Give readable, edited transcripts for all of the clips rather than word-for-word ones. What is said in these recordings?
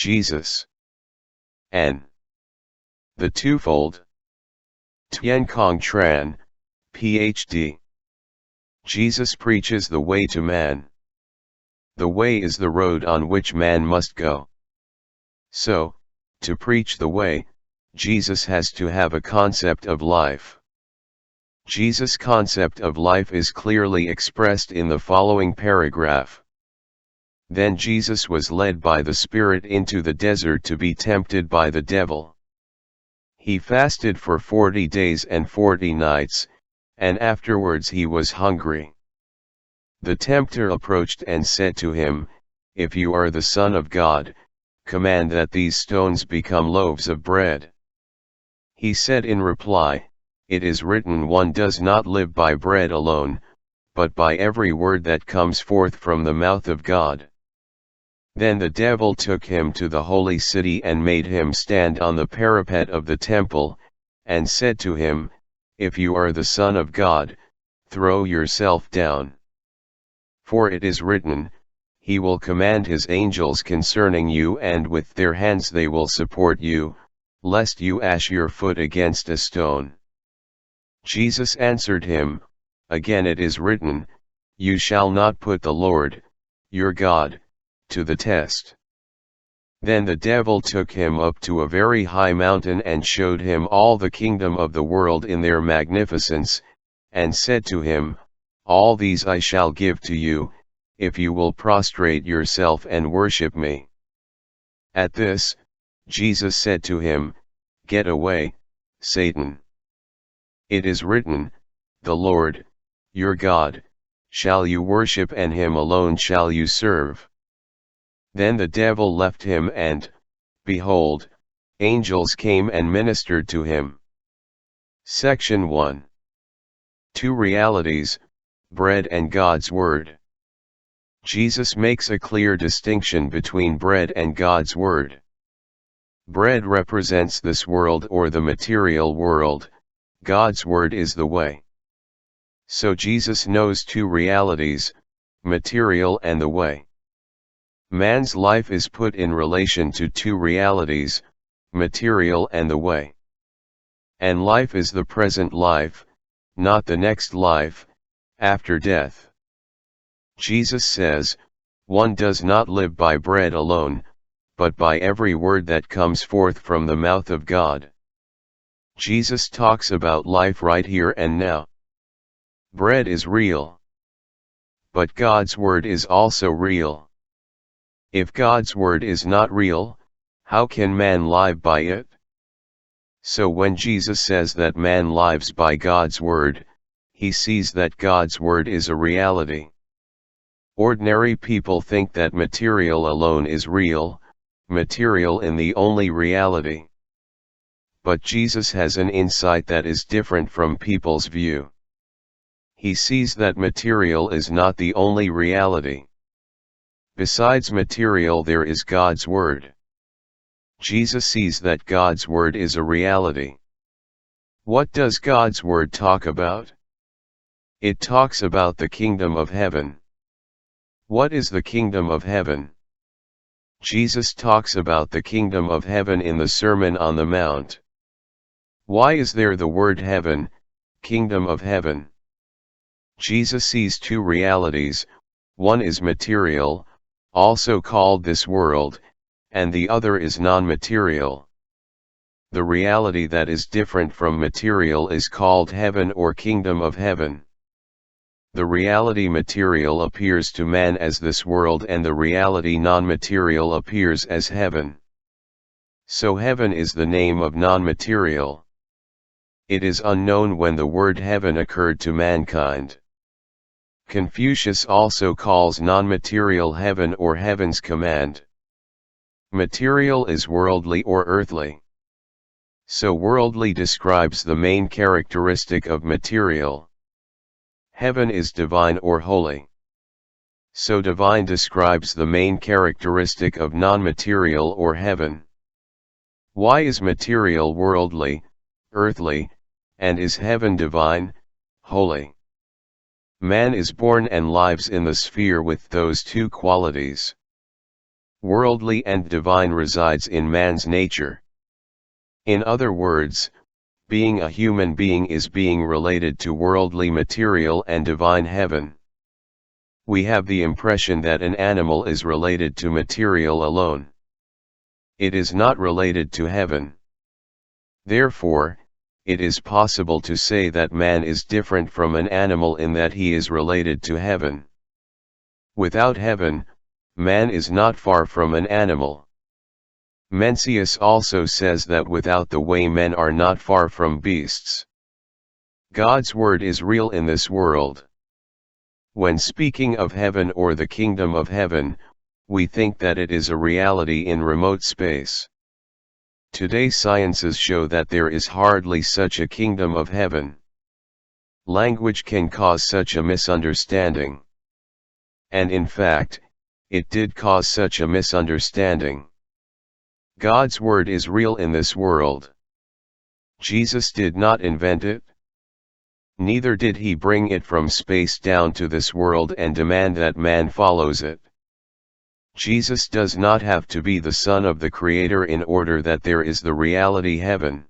Jesus. N. The Twofold. Tien Kong Tran, Ph.D. Jesus preaches the way to man. The way is the road on which man must go. So, to preach the way, Jesus has to have a concept of life. Jesus' concept of life is clearly expressed in the following paragraph. Then Jesus was led by the Spirit into the desert to be tempted by the devil. He fasted for 40 days and 40 nights, and afterwards he was hungry. The tempter approached and said to him, "If you are the Son of God, command that these stones become loaves of bread." He said in reply, "It is written, one does not live by bread alone, but by every word that comes forth from the mouth of God." Then the devil took him to the holy city and made him stand on the parapet of the temple, and said to him, "If you are the Son of God, throw yourself down. For it is written, He will command His angels concerning you, and with their hands they will support you, lest you dash your foot against a stone." Jesus answered him, "Again it is written, You shall not put the Lord, your God, to the test." Then the devil took him up to a very high mountain and showed him all the kingdom of the world in their magnificence, and said to him, "All these I shall give to you, if you will prostrate yourself and worship me." At this, Jesus said to him, "Get away, Satan. It is written, The Lord, your God, shall you worship, and Him alone shall you serve." Then the devil left him, and, behold, angels came and ministered to him. Section 1. Two realities, bread and God's Word. Jesus makes a clear distinction between bread and God's Word. Bread represents this world or the material world, God's Word is the way. So Jesus knows two realities, material and the way. Man's life is put in relation to two realities, material and the way. And life is the present life, not the next life, after death. Jesus says, "One does not live by bread alone, but by every word that comes forth from the mouth of God." Jesus talks about life right here and now. Bread is real. But God's Word is also real. If God's Word is not real, how can man live by it? So when Jesus says that man lives by God's Word, he sees that God's Word is a reality. Ordinary people think that material alone is real, material in the only reality. But Jesus has an insight that is different from people's view. He sees that material is not the only reality. Besides material there is God's Word. Jesus sees that God's Word is a reality. What does God's Word talk about? It talks about the kingdom of heaven. What is the kingdom of heaven? Jesus talks about the kingdom of heaven in the Sermon on the Mount. Why is there the word heaven, kingdom of heaven? Jesus sees two realities, one is material, also called this world, and the other is non-material. The reality that is different from material is called heaven or kingdom of heaven. The reality material appears to man as this world, and the reality non-material appears as heaven. So heaven is the name of non-material. It is unknown when the word heaven occurred to mankind. Confucius also calls non-material heaven or heaven's command. Material is worldly or earthly. So worldly describes the main characteristic of material. Heaven is divine or holy. So divine describes the main characteristic of non-material or heaven. Why is material worldly, earthly, and is heaven divine, holy? Man is born and lives in the sphere with those two qualities. worldly and divine resides in man's nature. In other words, being a human being is being related to worldly material and divine heaven. We have the impression that an animal is related to material alone. It is not related to heaven. Therefore, it is possible to say that man is different from an animal in that he is related to heaven. Without heaven, man is not far from an animal. Mencius also says that without the way men are not far from beasts. God's word is real in this world. When speaking of heaven or the kingdom of heaven, we think that it is a reality in remote space. Today sciences show that there is hardly such a kingdom of heaven. Language can cause such a misunderstanding. And in fact, it did cause such a misunderstanding. God's word is real in this world. Jesus did not invent it. Neither did he bring it from space down to this world and demand that man follows it. Jesus does not have to be the Son of the Creator in order that there is the reality heaven.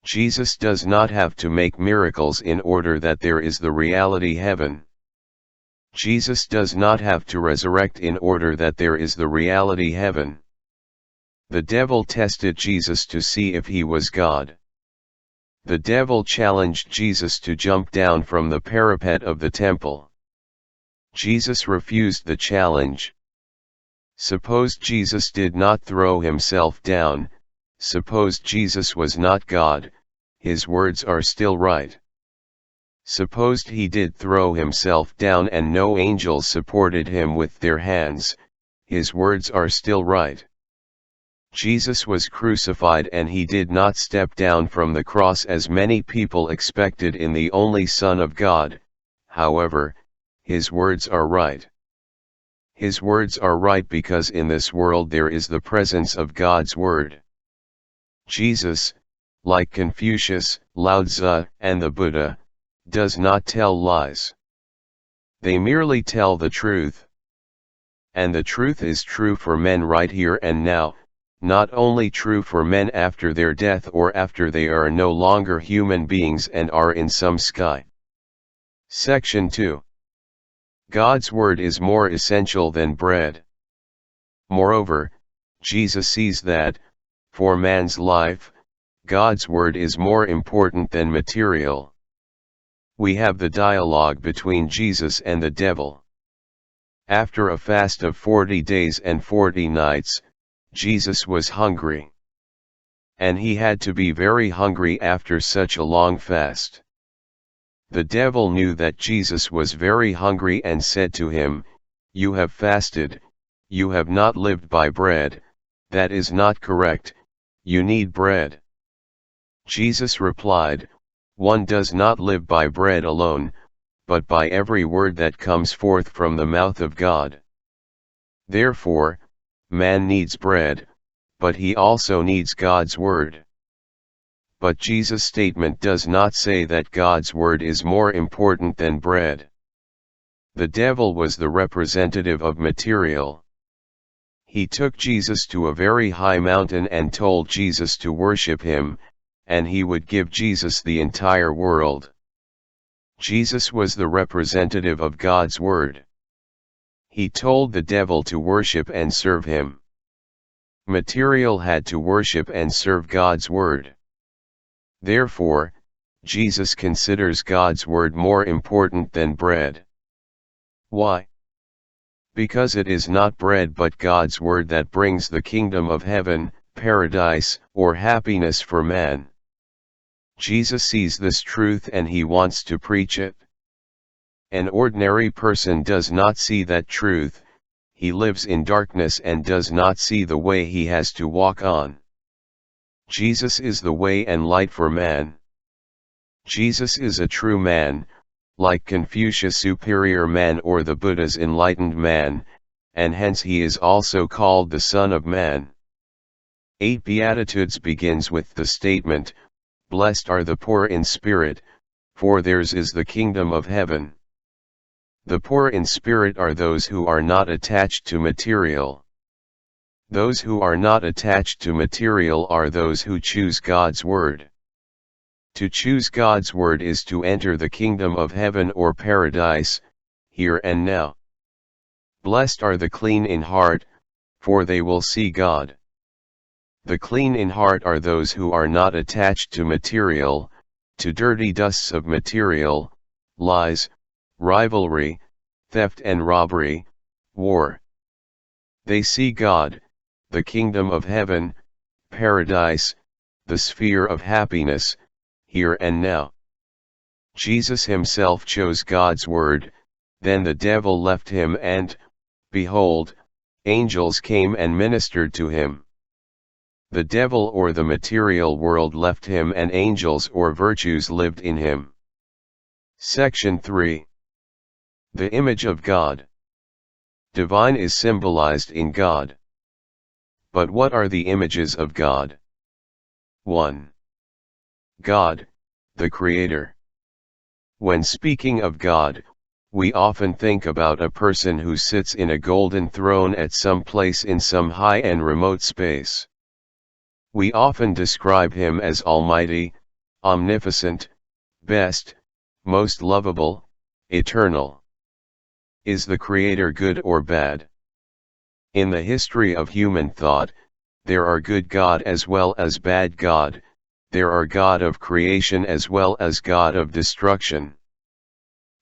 Jesus does not have to make miracles in order that there is the reality heaven. Jesus does not have to resurrect in order that there is the reality heaven. The devil tested Jesus to see if he was God. The devil challenged Jesus to jump down from the parapet of the temple. Jesus refused the challenge. Suppose Jesus did not throw himself down, suppose Jesus was not God, his words are still right. Suppose he did throw himself down and no angels supported him with their hands, his words are still right. Jesus was crucified and he did not step down from the cross as many people expected in the only Son of God, however, his words are right. His words are right because in this world there is the presence of God's word. Jesus, like Confucius, Lao Tzu, and the Buddha, does not tell lies. They merely tell the truth. And the truth is true for men right here and now, not only true for men after their death or after they are no longer human beings and are in some sky. Section 2. God's word is more essential than bread. Moreover, Jesus sees that, for man's life, God's word is more important than material. We have the dialogue between Jesus and the devil. After a fast of 40 days and 40 nights, Jesus was hungry. And he had to be very hungry after such a long fast. The devil knew that Jesus was very hungry and said to him, "You have fasted, you have not lived by bread, that is not correct, you need bread." Jesus replied, "One does not live by bread alone, but by every word that comes forth from the mouth of God." Therefore, man needs bread, but he also needs God's word. But Jesus' statement does not say that God's word is more important than bread. The devil was the representative of material. He took Jesus to a very high mountain and told Jesus to worship him, and he would give Jesus the entire world. Jesus was the representative of God's word. He told the devil to worship and serve him. Material had to worship and serve God's word. Therefore, Jesus considers God's word more important than bread. Why? Because it is not bread but God's word that brings the kingdom of heaven, paradise, or happiness for man. Jesus sees this truth and he wants to preach it. An ordinary person does not see that truth, he lives in darkness and does not see the way he has to walk on. Jesus is the way and light for man. Jesus is a true man, like Confucius' superior man or the Buddha's enlightened man, and hence he is also called the Son of Man. 8 Beatitudes begins with the statement, "Blessed are the poor in spirit, for theirs is the kingdom of heaven." The poor in spirit are those who are not attached to material. Those who are not attached to material are those who choose God's word. To choose God's word is to enter the kingdom of heaven or paradise, here and now. Blessed are the clean in heart, for they will see God. The clean in heart are those who are not attached to material, to dirty dusts of material, lies, rivalry, theft and robbery, war. They see God, the kingdom of heaven, paradise, the sphere of happiness, here and now. Jesus himself chose God's word, then the devil left him and, behold, angels came and ministered to him. The devil or the material world left him and angels or virtues lived in him. Section 3. The image of God. Divine is symbolized in God. But what are the images of God? 1. God, the Creator. When speaking of God, we often think about a person who sits in a golden throne at some place in some high and remote space. We often describe him as almighty, omnipotent, best, most lovable, eternal. Is the Creator good or bad? In the history of human thought, there are good God as well as bad God, there are God of creation as well as God of destruction.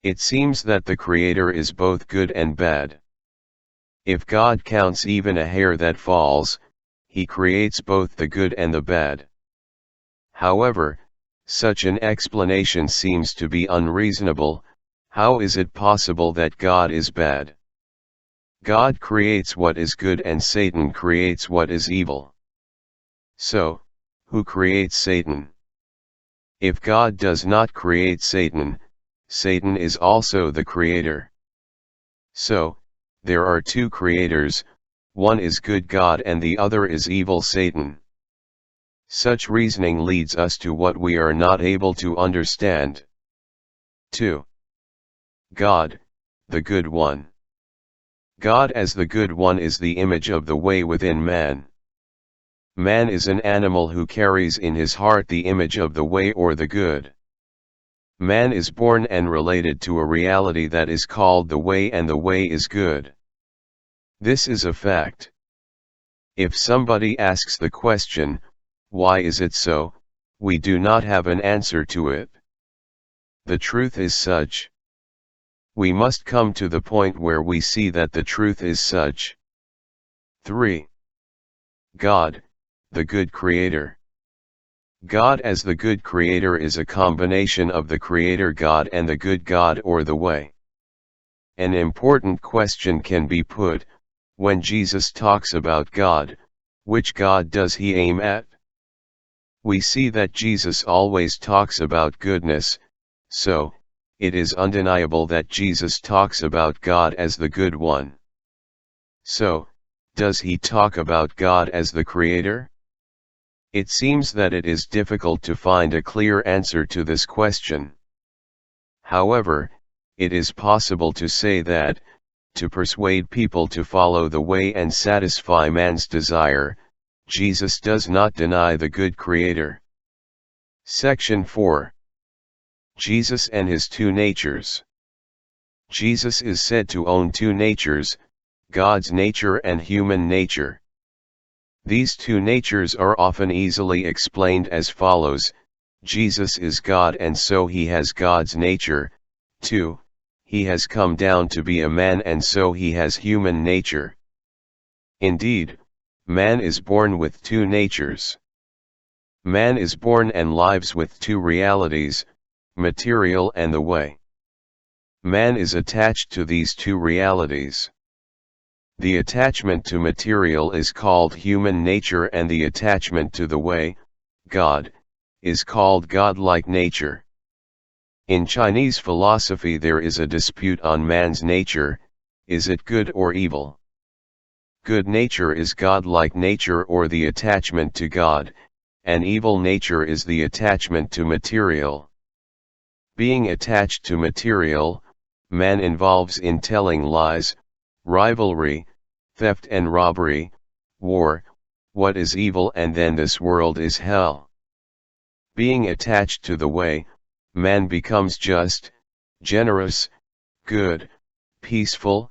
It seems that the Creator is both good and bad. If God counts even a hair that falls, he creates both the good and the bad. However, such an explanation seems to be unreasonable. How is it possible that God is bad? God creates what is good and Satan creates what is evil. So, who creates Satan? If God does not create Satan, Satan is also the creator. So, there are two creators, one is good God and the other is evil Satan. Such reasoning leads us to what we are not able to understand. 2. God, the good one. God as the good one is the image of the way within man. Man is an animal who carries in his heart the image of the way or the good. Man is born and related to a reality that is called the way and the way is good. This is a fact. If somebody asks the question, why is it so, we do not have an answer to it. The truth is such. We must come to the point where we see that the truth is such. 3. God, the good creator. God as the good creator is a combination of the creator God and the good God or the way. An important question can be put, when Jesus talks about God, which God does he aim at? We see that Jesus always talks about goodness, so, it is undeniable that Jesus talks about God as the good one. So, does he talk about God as the creator? It seems that it is difficult to find a clear answer to this question. However, it is possible to say that, to persuade people to follow the way and satisfy man's desire, Jesus does not deny the good creator. Section 4. Jesus and his two natures. Jesus is said to own two natures, God's nature and human nature. These two natures are often easily explained as follows: Jesus is God and so he has God's nature. 2. He has come down to be a man and so he has human nature. Indeed, man is born with two natures. Man is born and lives with two realities, material and the way. Man is attached to these two realities. The attachment to material is called human nature and the attachment to the way, God, is called godlike nature. In Chinese philosophy there is a dispute on man's nature, is it good or evil? Good nature is godlike nature or the attachment to God, and evil nature is the attachment to material. Being attached to material, man involves in telling lies, rivalry, theft and robbery, war, what is evil, and then this world is hell. Being attached to the way, man becomes just, generous, good, peaceful,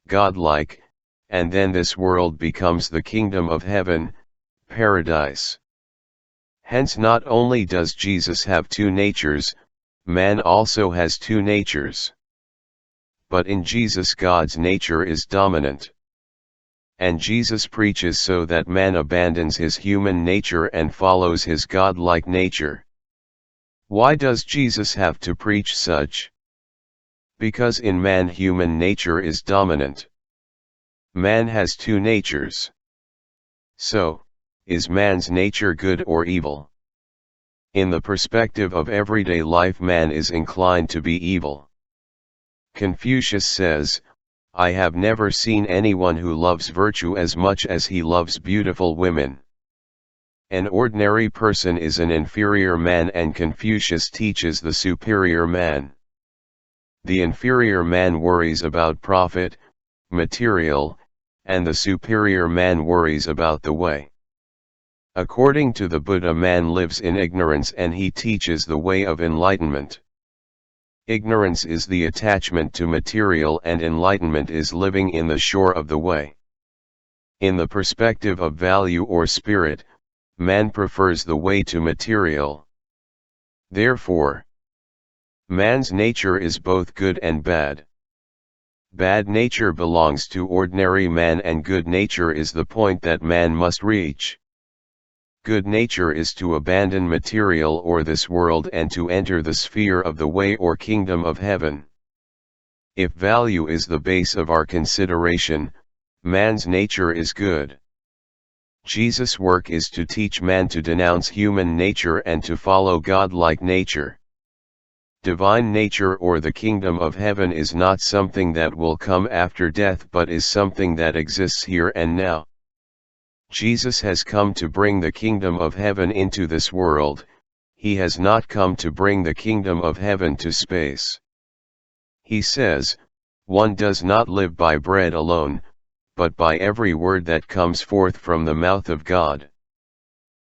godlike, and then this world becomes the kingdom of heaven, paradise. Hence not only does Jesus have two natures, man also has two natures. But in Jesus God's nature is dominant. And Jesus preaches so that man abandons his human nature and follows his godlike nature. Why does Jesus have to preach such? Because in man human nature is dominant. Man has two natures. So, is man's nature good or evil? In the perspective of everyday life, man is inclined to be evil. Confucius says, "I have never seen anyone who loves virtue as much as he loves beautiful women." An ordinary person is an inferior man, and Confucius teaches the superior man. The inferior man worries about profit, material, and the superior man worries about the way. According to the Buddha, man lives in ignorance and he teaches the way of enlightenment. Ignorance is the attachment to material and enlightenment is living in the shore of the way. In the perspective of value or spirit, man prefers the way to material. Therefore, man's nature is both good and bad. Bad nature belongs to ordinary man and good nature is the point that man must reach. Good nature is to abandon material or this world and to enter the sphere of the way or kingdom of heaven. If value is the base of our consideration, man's nature is good. Jesus' work is to teach man to denounce human nature and to follow godlike nature. Divine nature or the kingdom of heaven is not something that will come after death but is something that exists here and now. Jesus has come to bring the kingdom of heaven into this world, he has not come to bring the kingdom of heaven to space. He says, "One does not live by bread alone, but by every word that comes forth from the mouth of God."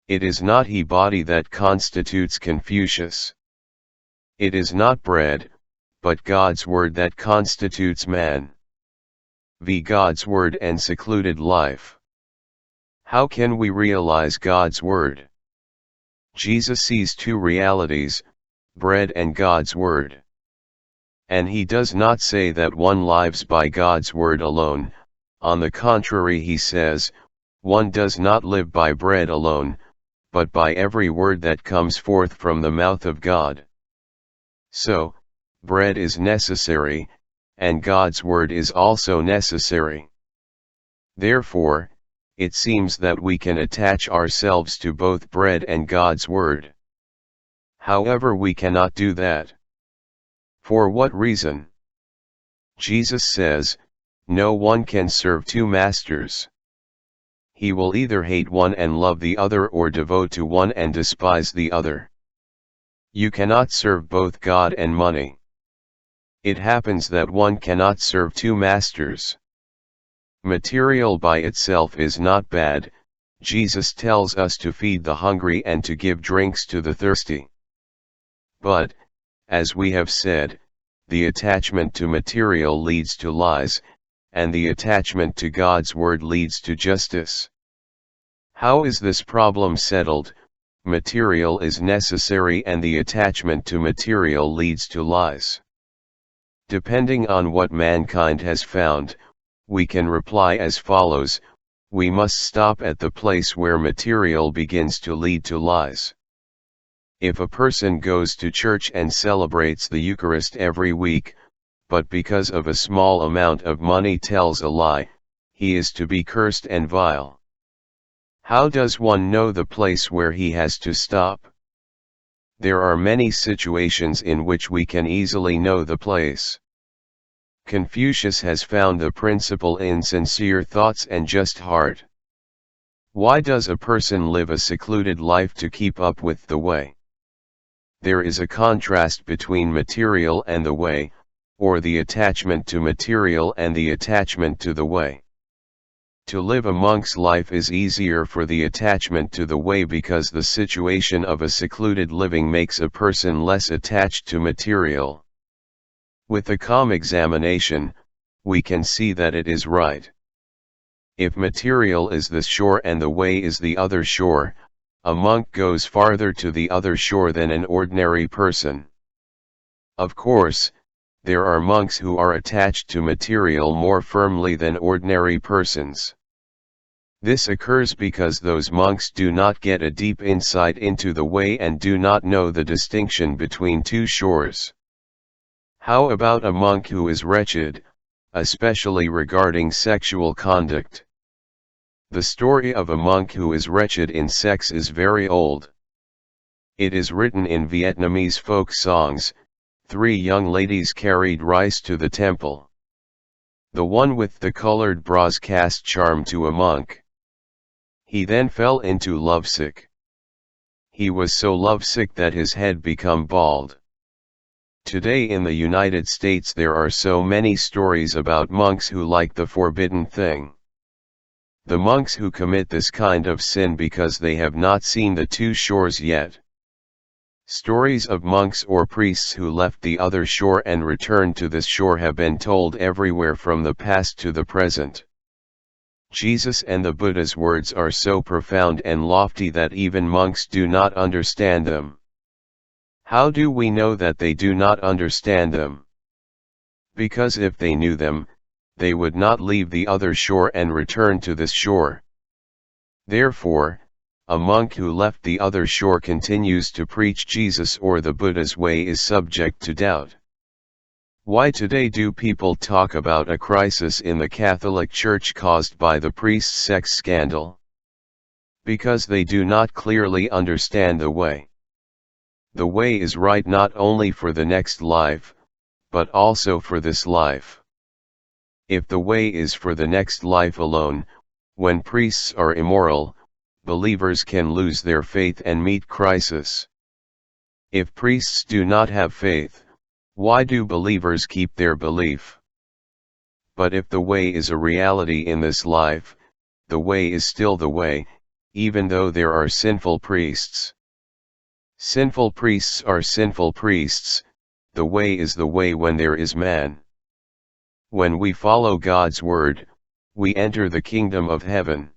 It is not he body that constitutes Confucius. It is not bread, but God's word that constitutes man. V. God's word and secluded life. How can we realize God's word? Jesus sees two realities, bread and God's word. And he does not say that one lives by God's word alone, on the contrary he says, one does not live by bread alone, but by every word that comes forth from the mouth of God. So, bread is necessary, and God's word is also necessary. Therefore, it seems that we can attach ourselves to both bread and God's word. However, we cannot do that. For what reason? Jesus says, "No one can serve two masters. He will either hate one and love the other or devote to one and despise the other. You cannot serve both God and money." It happens that one cannot serve two masters. Material by itself is not bad, Jesus tells us to feed the hungry and to give drinks to the thirsty. But, as we have said, the attachment to material leads to lies, and the attachment to God's word leads to justice. How is this problem settled? Material is necessary and the attachment to material leads to lies. Depending on what mankind has found, we can reply as follows: we must stop at the place where material begins to lead to lies. If a person goes to church and celebrates the Eucharist every week, but because of a small amount of money tells a lie, he is to be cursed and vile. How does one know the place where he has to stop? There are many situations in which we can easily know the place. Confucius has found the principle in sincere thoughts and just heart. Why does a person live a secluded life to keep up with the way? There is a contrast between material and the way, or the attachment to material and the attachment to the way. To live a monk's life is easier for the attachment to the way because the situation of a secluded living makes a person less attached to material. With a calm examination, we can see that it is right. If material is the shore and the way is the other shore, a monk goes farther to the other shore than an ordinary person. Of course, there are monks who are attached to material more firmly than ordinary persons. This occurs because those monks do not get a deep insight into the way and do not know the distinction between two shores. How about a monk who is wretched, especially regarding sexual conduct? The story of a monk who is wretched in sex is very old. It is written in Vietnamese folk songs. 3 young ladies carried rice to the temple. The one with the colored bras cast charm to a monk. He then fell into lovesick. He was so lovesick that his head became bald. Today in the United States there are so many stories about monks who like the forbidden thing. The monks who commit this kind of sin because they have not seen the two shores yet. Stories of monks or priests who left the other shore and returned to this shore have been told everywhere from the past to the present. Jesus and the Buddha's words are so profound and lofty that even monks do not understand them. How do we know that they do not understand them? Because if they knew them, they would not leave the other shore and return to this shore. Therefore, a monk who left the other shore continues to preach Jesus or the Buddha's way is subject to doubt. Why today do people talk about a crisis in the Catholic Church caused by the priest's sex scandal? Because they do not clearly understand the way. The way is right not only for the next life, but also for this life. If the way is for the next life alone, when priests are immoral, believers can lose their faith and meet crisis. If priests do not have faith, why do believers keep their belief? But if the way is a reality in this life, the way is still the way, even though there are sinful priests. Sinful priests are sinful priests, the way is the way when there is man. When we follow God's word, we enter the kingdom of heaven.